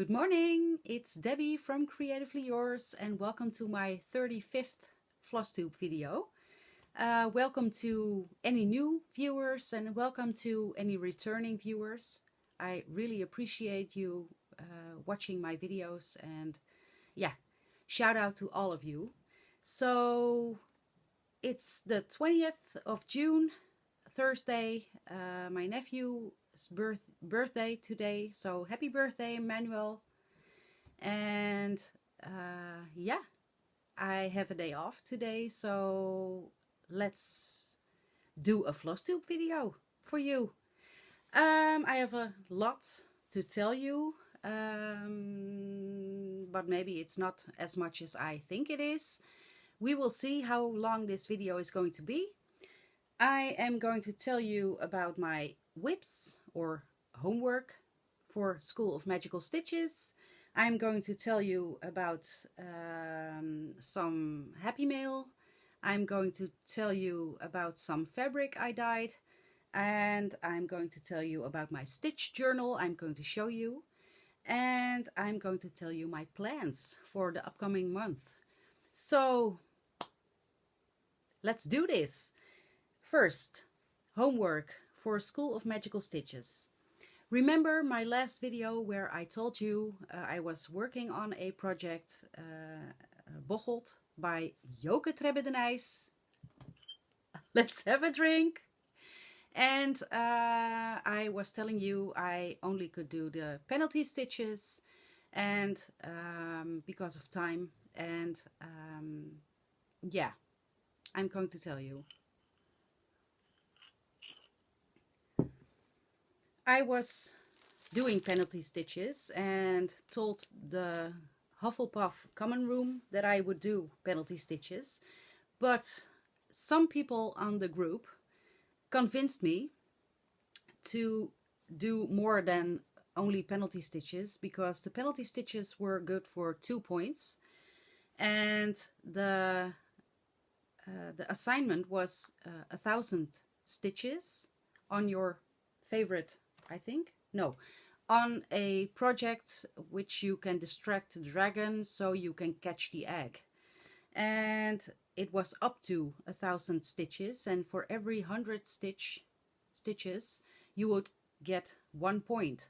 Good morning, it's Debbie from Creatively Yours and welcome to my 35th Flosstube video. Welcome to any new viewers and welcome to any returning viewers. I really appreciate you watching my videos and yeah, shout out to all of you. So it's the 20th of June, Thursday. My nephew's birthday today, so happy birthday, Emmanuel. And yeah, I have a day off today, so let's do a Flosstube video for you. I have a lot to tell you, but maybe it's not as much as I think it is. We will see how long this video is going to be. I am going to tell you about my whips or homework for School of Magical Stitches. I'm going to tell you about some Happy Mail. I'm going to tell you about some fabric I dyed. And I'm going to tell you about my stitch journal I'm going to show you. And I'm going to tell you my plans for the upcoming month. So let's do this. First, homework for School of Magical Stitches. Remember my last video where I told you I was working on a project Bocholt by Joke Trebbe de Nijs. Let's have a drink. And I was telling you I only could do the penalty stitches and because of time, and yeah, I'm going to tell you. I was doing penalty stitches and told the Hufflepuff common room that I would do penalty stitches, but some people on the group convinced me to do more than only penalty stitches, because the penalty stitches were good for 2 points and the assignment was 1,000 stitches on your favorite, I think, no, on a project which you can distract the dragon so you can catch the egg. And it was up to 1,000 stitches, and for every 100 stitches you would get 1 point.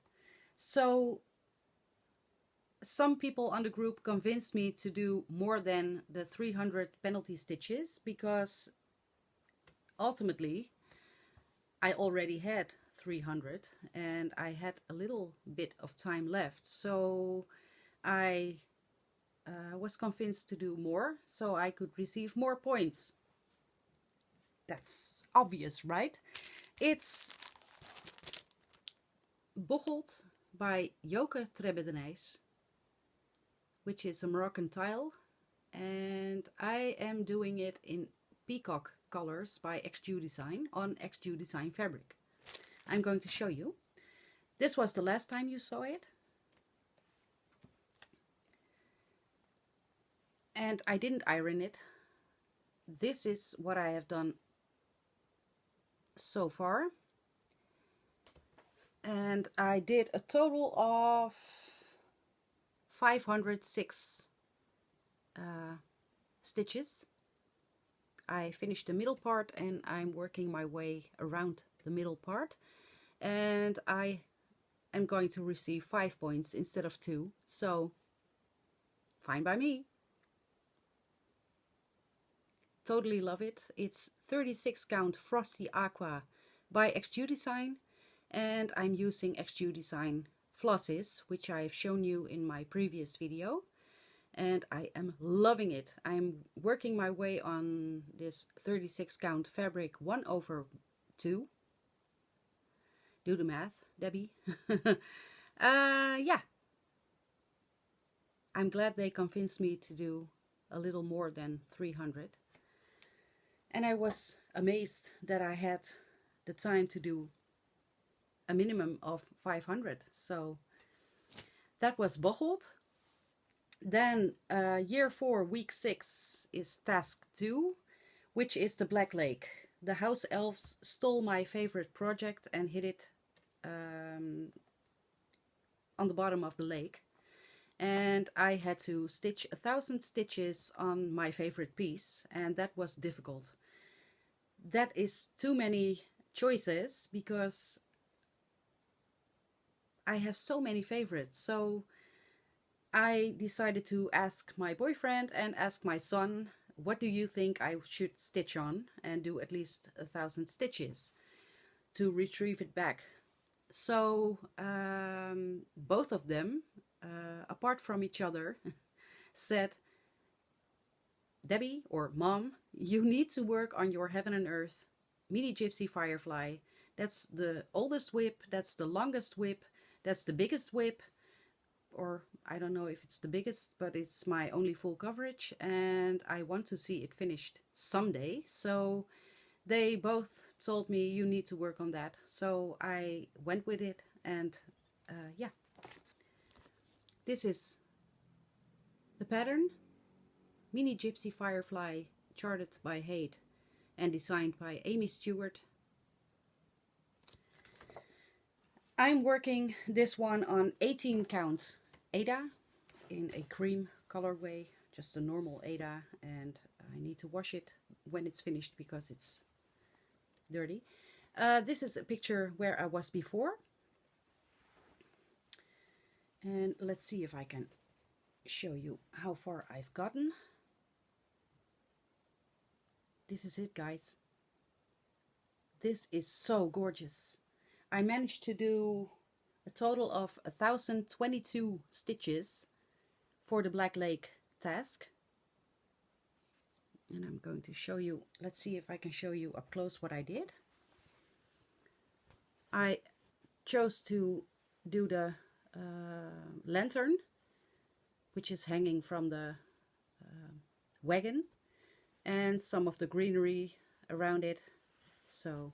So some people on the group convinced me to do more than the 300 penalty stitches, because ultimately I already had 300 and I had a little bit of time left, so I was convinced to do more so I could receive more points. That's obvious, right? It's Bocholt by Joke Trebbe de Nijs, which is a Moroccan tile, and I am doing it in peacock colors by XG Design on XG Design fabric. I'm going to show you. This was the last time you saw it. And I didn't iron it. This is what I have done so far. And I did a total of 506 stitches. I finished the middle part and I'm working my way around the middle part. And I am going to receive 5 points instead of 2. So, fine by me. Totally love it. It's 36 count Frosty Aqua by XG Design, and I'm using XG Design flosses, which I've shown you in my previous video, and I am loving it. I'm working my way on this 36 count fabric 1/2. Do the math, Debbie. Yeah, I'm glad they convinced me to do a little more than 300. And I was amazed that I had the time to do a minimum of 500. So that was Bocholt. Then year 4, week 6 is task 2, which is the Black Lake. The house elves stole my favorite project and hid it on the bottom of the lake. and I had to stitch 1,000 stitches on my favorite piece, and that was difficult. That is too many choices because I have so many favorites. So I decided to ask my boyfriend and ask my son, what do you think I should stitch on, and do at least 1,000 stitches to retrieve it back. So both of them, apart from each other, said, Debbie, or Mom, you need to work on your Heaven and Earth Mini Gypsy Firefly. That's the oldest whip, that's the longest whip, that's the biggest whip, or I don't know if it's the biggest, but it's my only full coverage, and I want to see it finished someday. So they both told me you need to work on that. So I went with it, and yeah. This is the pattern. Mini Gypsy Firefly, charted by Haidt and designed by Amy Stewart. I'm working this one on 18 count Aida in a cream colorway, just a normal Aida, and I need to wash it when it's finished because it's dirty. This is a picture where I was before, and let's see if I can show you how far I've gotten. This is it, guys. This is so gorgeous. I managed to do a total of 1,022 stitches for the Black Lake task. And I'm going to show you, let's see if I can show you up close what I did. I chose to do the lantern, which is hanging from the wagon, and some of the greenery around it. So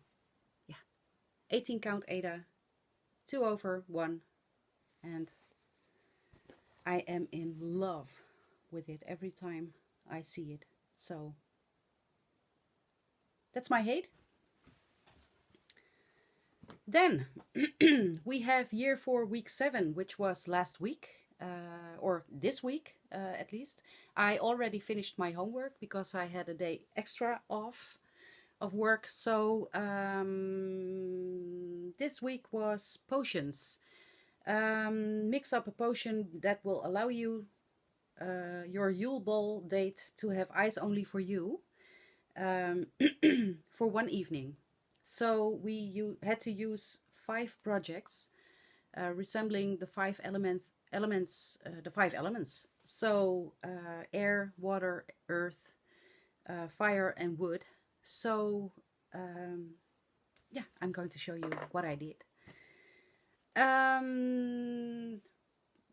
yeah, 18 count Aida, 2 over 1, and I am in love with it every time I see it. So that's my Haidt. Then we have year 4 week 7, which was last week, or this week at least. I already finished my homework because I had a day extra off of work. So this week was potions. Mix up a potion that will allow you your Yule Ball date to have eyes only for you for one evening. So we had to use 5 projects resembling the 5 elements. So air, water, earth, fire, and wood. So yeah, I'm going to show you what I did.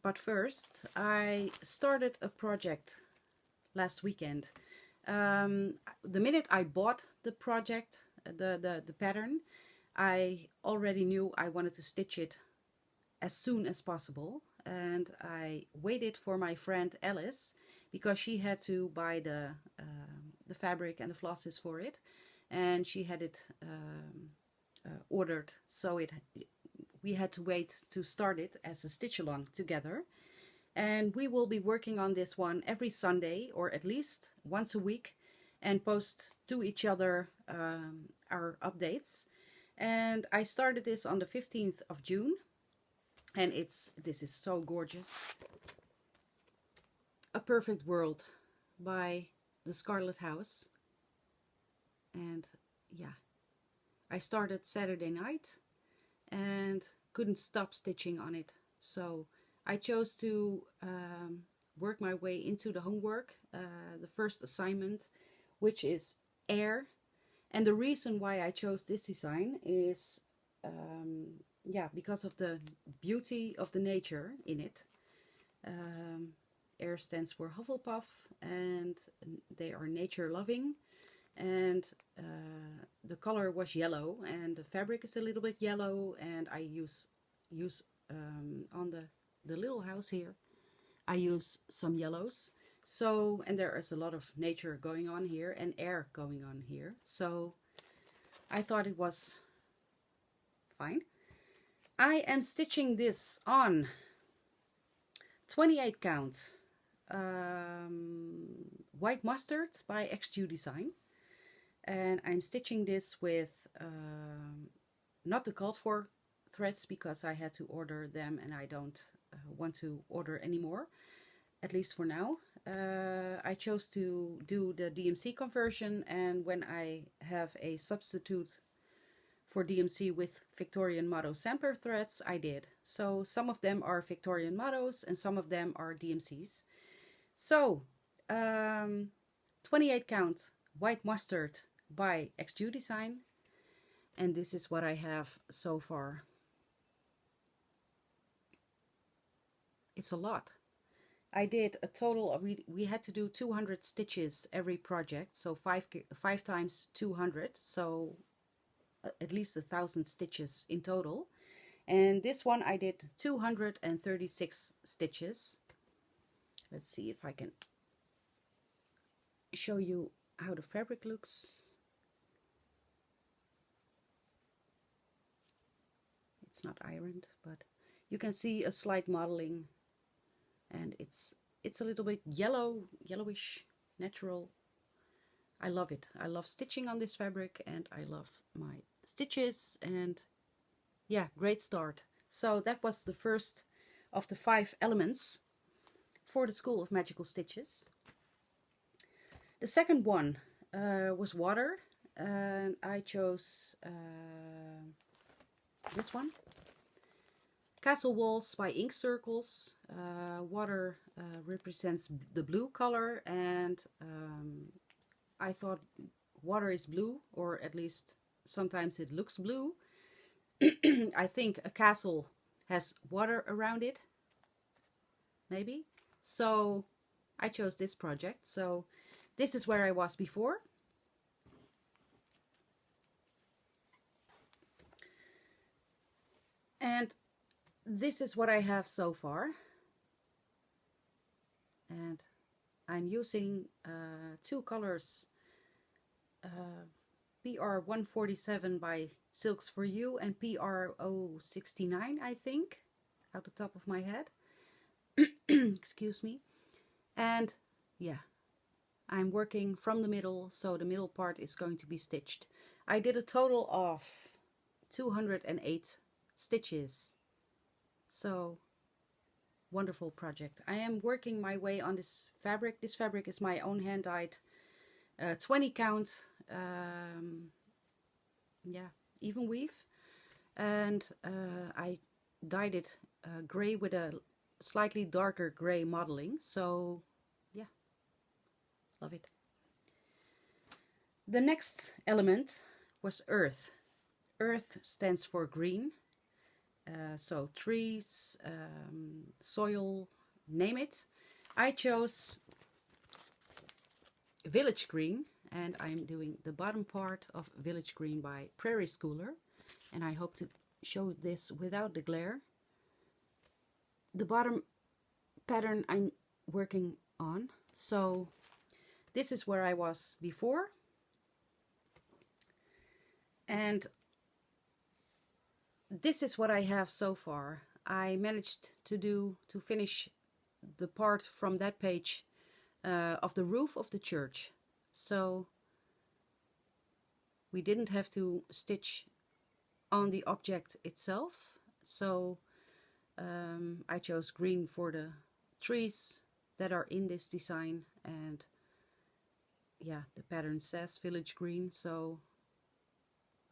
But first, I started a project last weekend. The minute I bought the project, the pattern, I already knew I wanted to stitch it as soon as possible, and I waited for my friend Alice because she had to buy the fabric and the flosses for it, and she had it ordered, so we had to wait to start it as a stitch along together. And we will be working on this one every Sunday, or at least once a week, and post to each other our updates. And I started this on the 15th of June, and this is so gorgeous. A Perfect World by the Scarlet House. And yeah, I started Saturday night and couldn't stop stitching on it. So I chose to work my way into the homework, the first assignment, which is air. And the reason why I chose this design is yeah, because of the beauty of the nature in it. Air stands for Hufflepuff, and they are nature loving. And the color was yellow, and the fabric is a little bit yellow, and I use on the little house here, I use some yellows. So, and there is a lot of nature going on here and air going on here. So I thought it was fine. I am stitching this on 28 count white mustard by XQ Design, and I'm stitching this with not the called for threads because I had to order them and I don't want to order anymore, at least for now. I chose to do the DMC conversion, and when I have a substitute for DMC with Victorian Motto sampler threads, I did. So some of them are Victorian Mottos and some of them are DMCs. So 28 count white mustard by XQ Design, and this is what I have so far. It's a lot. I did a total of, we had to do 200 stitches every project, so 5 times 200, so at least 1,000 stitches in total. And this one I did 236 stitches. Let's see if I can show you how the fabric looks. It's not ironed, but you can see a slight modeling, and it's a little bit yellowish, natural. I love it. I love stitching on this fabric, and I love my stitches, and yeah, great start. So that was the first of the 5 elements for the School of Magical Stitches. The second one was water, and I chose this one. Castle Walls by Ink Circles. Water represents the blue color, and I thought water is blue, or at least sometimes it looks blue. I think a castle has water around it, maybe. So I chose this project. So this is where I was before. And this is what I have so far. And I'm using 2 colors, PR147 by Silks for You and PR069, I think, out the top of my head. Excuse me. And yeah, I'm working from the middle, so the middle part is going to be stitched. I did a total of 208 stitches. So wonderful project. I am working my way on this fabric. This fabric is my own hand dyed 20 count yeah, even weave, and I dyed it gray with a slightly darker gray modeling. So yeah, love it. The next element was earth. Earth stands for green. So trees, soil, name it. I chose Village Green, and I'm doing the bottom part of Village Green by Prairie Schooler, and I hope to show this without the glare. The bottom pattern I'm working on. So this is where I was before, and this is what I have so far. I managed to finish the part from that page of the roof of the church. So we didn't have to stitch on the object itself. So I chose green for the trees that are in this design, and yeah, the pattern says Village Green, so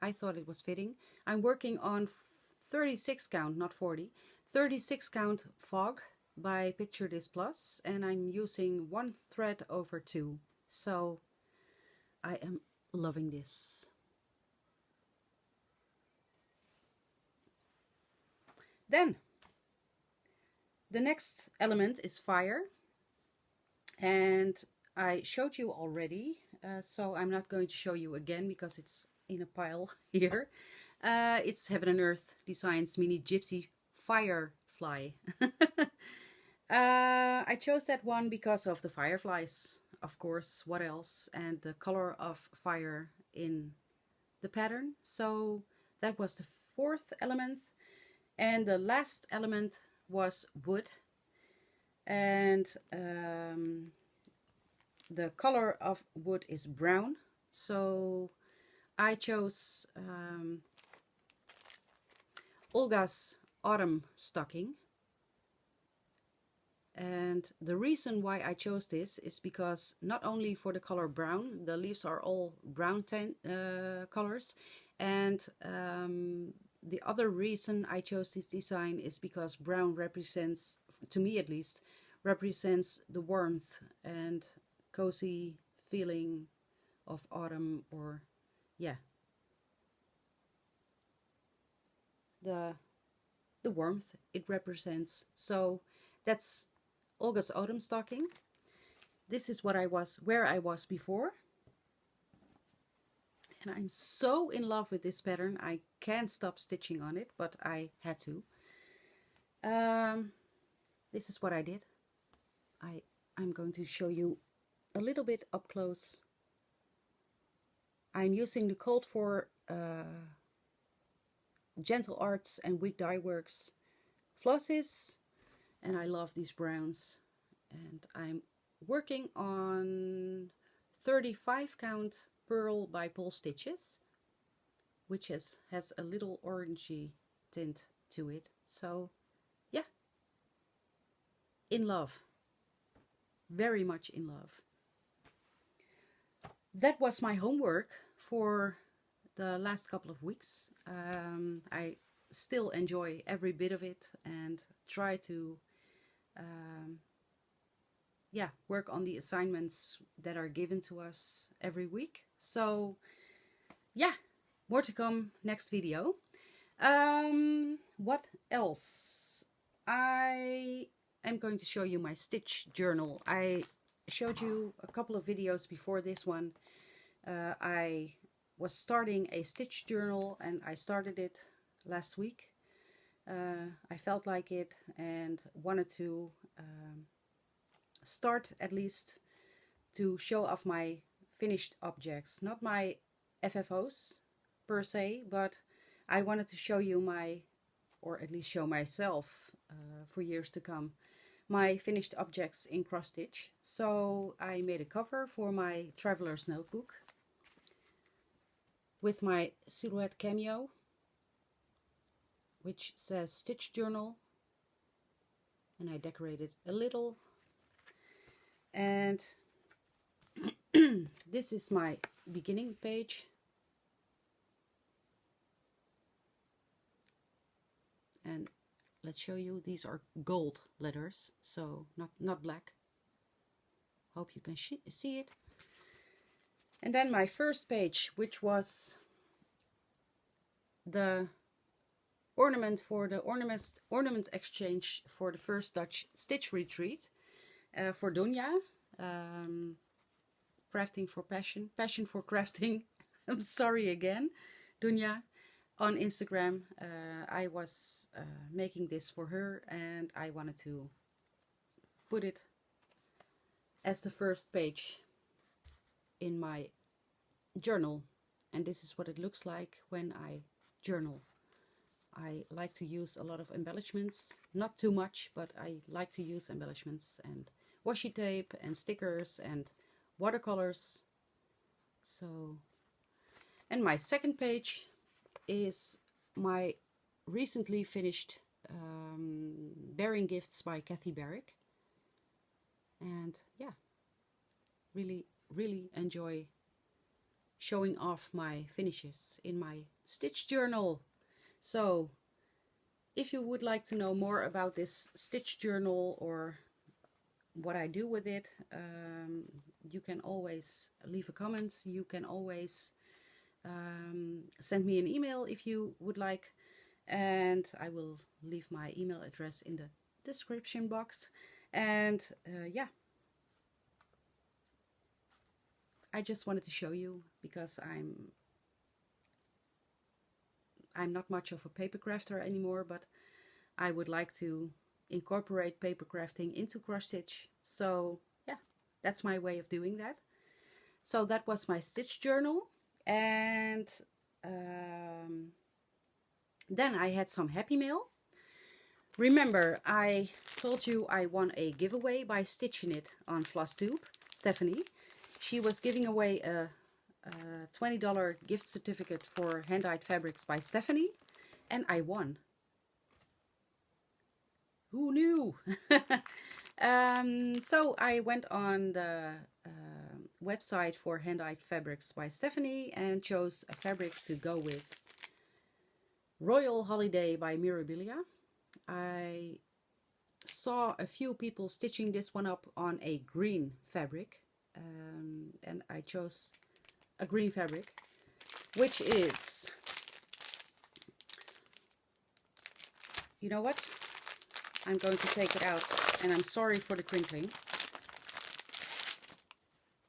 I thought it was fitting. I'm working on 36 count, not 40, 36 count Fog by Picture This Plus, and I'm using 1 thread over 2. So I am loving this. Then the next element is fire, and I showed you already, so I'm not going to show you again because it's in a pile here. It's Heaven and Earth Designs Mini Gypsy Firefly. I chose that one because of the fireflies, of course, what else, and the color of fire in the pattern. So that was the 4th element, and the last element was wood. and the color of wood is brown, so I chose Olga's autumn stocking. And the reason why I chose this is because not only for the color brown, the leaves are all brown colors, and the other reason I chose this design is because brown represents, to me at least, represents the warmth and cozy feeling of autumn, or yeah, the warmth it represents. So that's Olga's autumn stocking. This is where I was before, and I'm so in love with this pattern. I can't stop stitching on it, but I had to. This is what I did. I'm going to show you a little bit up close. I'm using the Cold for Gentle Arts and Weak Dye Works flosses, and I love these browns. And I'm working on 35 count pearl by pole stitches, which has a little orangey tint to it. So yeah, in love, very much in love. That was my homework for the last couple of weeks. I still enjoy every bit of it and try to yeah, work on the assignments that are given to us every week. So yeah, more to come next video. What else? I am going to show you my stitch journal. I showed you a couple of videos before this one. I was starting a stitch journal and I started it last week. I felt like it and wanted to start at least to show off my finished objects, not my FFOs per se, but I wanted to show you my, or at least show myself for years to come, my finished objects in cross stitch. So I made a cover for my traveler's notebook with my silhouette cameo, which says stitch journal, and I decorated a little. And this is my beginning page, and let's show you, these are gold letters, so not black. Hope you can see it. And then my first page, which was the ornament for the ornament exchange for the first Dutch stitch retreat for Dunja, crafting for passion for crafting. I'm sorry again, Dunja. On Instagram, I was making this for her, and I wanted to put it as the first page in my journal. And this is what it looks like when I journal. I like to use a lot of embellishments, not too much, but I like to use embellishments and washi tape and stickers and watercolors. So, and my second page is my recently finished Bearing Gifts by Kathy Barrick. And yeah, really enjoy showing off my finishes in my stitch journal. So if you would like to know more about this stitch journal or what I do with it, you can always leave a comment. You can always send me an email if you would like, and I will leave my email address in the description box. And yeah, I just wanted to show you because I'm not much of a paper crafter anymore, but I would like to incorporate paper crafting into cross stitch. So yeah, that's my way of doing that. So that was my stitch journal. And then I had some happy mail. Remember, I told you I won a giveaway by stitchinit on Flosstube, Stephanie. She was giving away a $20 gift certificate for hand-dyed fabrics by Stephanie, and I won. Who knew? So I went on the website for hand-dyed fabrics by Stephanie and chose a fabric to go with. Royal Holiday by Mirabilia. I saw a few people stitching this one up on a green fabric, and I chose a green fabric, which is, you know what, I'm going to take it out, and I'm sorry for the crinkling.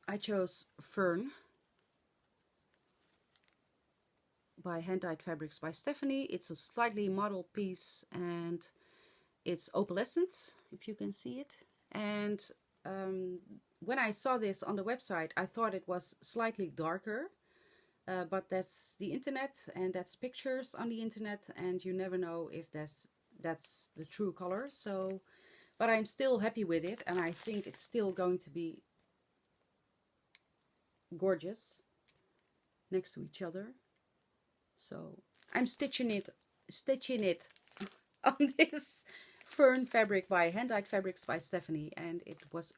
I chose Fern by Hand-Dyed Fabrics by Stephanie. It's a slightly modeled piece, and it's opalescent, if you can see it. And when I saw this on the website, I thought it was slightly darker, but that's the internet, and that's pictures on the internet, and you never know if that's the true color. So, but I'm still happy with it, and I think it's still going to be gorgeous next to each other. So I'm stitching it on this Fern fabric by Hand-Dyed Fabrics by Stephanie, and it was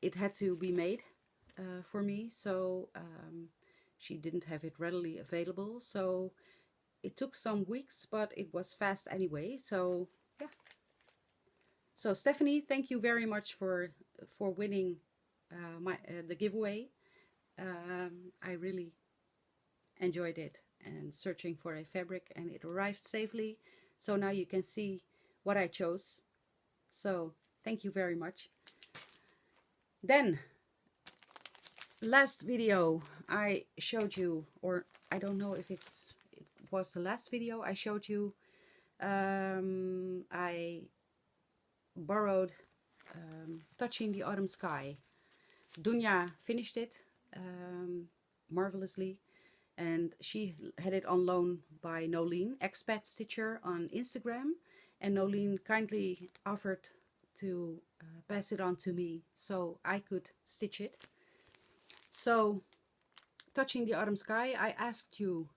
it had to be made for me, so she didn't have it readily available, so it took some weeks, but it was fast anyway. So yeah, so Stephanie, thank you very much for winning the giveaway. I really enjoyed it and searching for a fabric, and it arrived safely. So now you can see what I chose. So thank you very much. Then last video I showed you, or I don't know if it was the last video I showed you, I borrowed Touching the Autumn Sky. Dunja finished it marvelously, and she had it on loan by Nolene, expat stitcher on Instagram, and Nolene kindly offered to pass it on to me so I could stitch it. So Touching the Autumn Sky, I asked you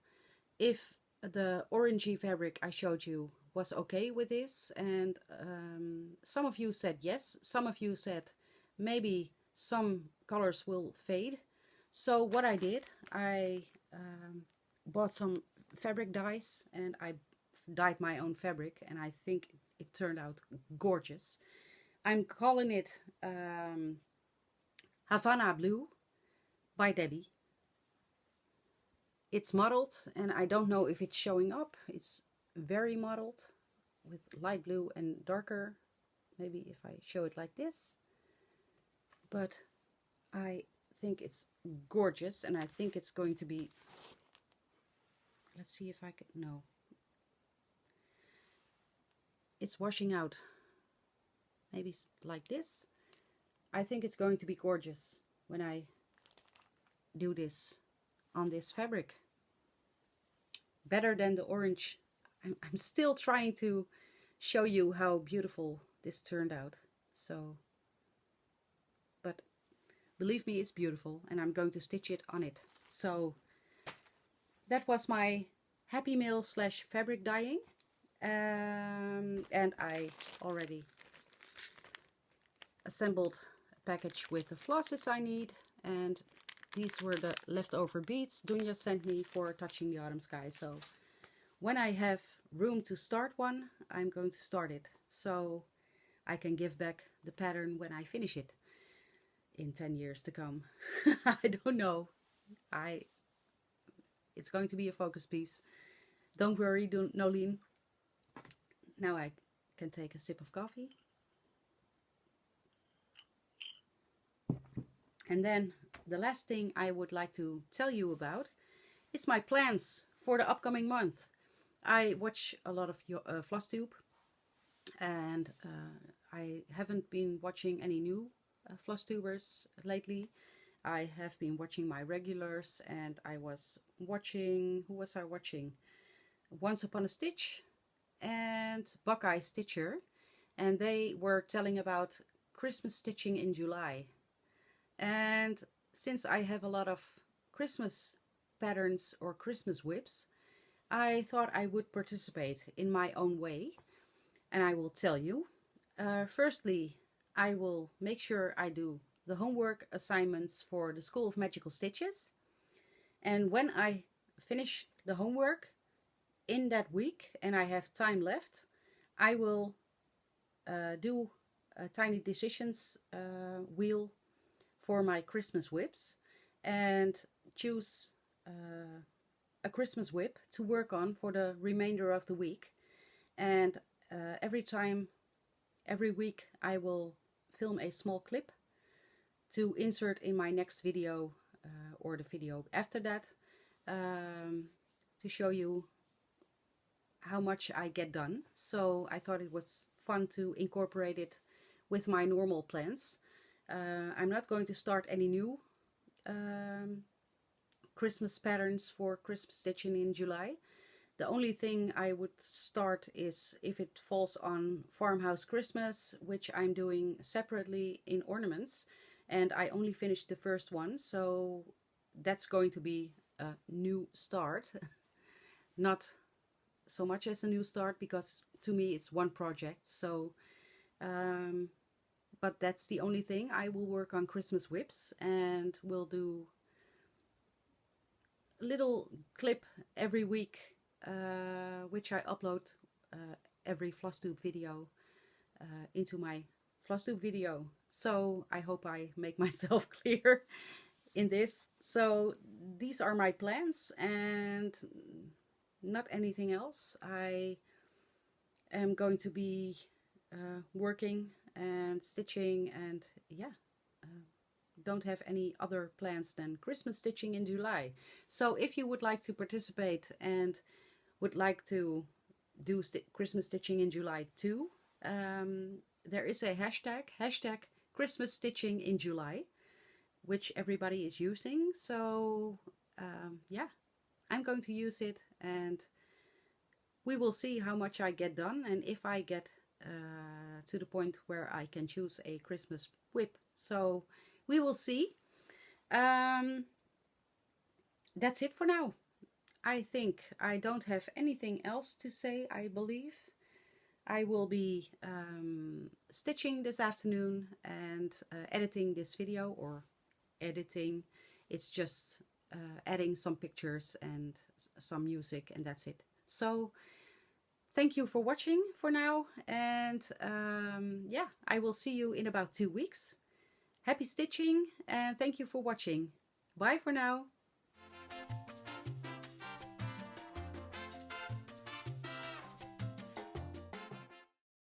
if the orangey fabric I showed you was okay with this, and some of you said yes, some of you said maybe some colors will fade. So what I did, I bought some fabric dyes, and I dyed my own fabric, and I think it turned out gorgeous. I'm calling it Havana Blue by Debbie. It's mottled, and I don't know if it's showing up. It's very mottled with light blue and darker. Maybe if I show it like this. But I think it's gorgeous, and I think it's going to be, let's see if I can, no. It's washing out, maybe like this. I think it's going to be gorgeous when I do this on this fabric. Better than the orange. I'm still trying to show you how beautiful this turned out. So, but believe me, it's beautiful, and I'm going to stitch it on it. So that was my Happy Mail / fabric dyeing, and I already assembled a package with the flosses I need, and these were the leftover beads Dunja sent me for Touching the Autumn Sky. So when I have room to start one, I'm going to start it, so I can give back the pattern when I finish it in 10 years to come. I don't know. It's going to be a focus piece. Don't worry, Nolene. Now I can take a sip of coffee. And then the last thing I would like to tell you about is my plans for the upcoming month. I watch a lot of Flosstube, and I haven't been watching any new Flosstubers lately. I have been watching my regulars, and I was watching, who was I watching? Once Upon a Stitch, and Buckeye Stitcher, and they were telling about Christmas stitching in July. And since I have a lot of Christmas patterns or Christmas whips, I thought I would participate in my own way, and I will tell you. Firstly, I will make sure I do the homework assignments for the School of Magical Stitches, and when I finish the homework in that week and I have time left, I will do a tiny decisions wheel for my Christmas whips and choose a Christmas whip to work on for the remainder of the week. And every week I will film a small clip to insert in my next video or the video after that, to show you how much I get done. So I thought it was fun to incorporate it with my normal plans. I'm not going to start any new Christmas patterns for Christmas stitching in July. The only thing I would start is if it falls on Farmhouse Christmas, which I'm doing separately in ornaments, and I only finished the first one, so that's going to be a new start. Not so much as a new start, because to me it's one project. So but that's the only thing. I will work on Christmas whips and will do a little clip every week, which I upload every Flosstube video into my Flosstube video. So I hope I make myself clear in this. So these are my plans and not anything else. I am going to be working and stitching, and yeah, don't have any other plans than Christmas stitching in July. So if you would like to participate and would like to do Christmas stitching in July too, there is a hashtag Christmas stitching in July, which everybody is using. So yeah, I'm going to use it, and we will see how much I get done, and if I get to the point where I can choose a Christmas whip. So we will see. That's it for now. I think I don't have anything else to say, I believe. I will be stitching this afternoon and editing this video, or editing. It's just adding some pictures and some music, and that's it. So thank you for watching for now, and yeah, I will see you in about 2 weeks. Happy stitching, and thank you for watching. Bye for now.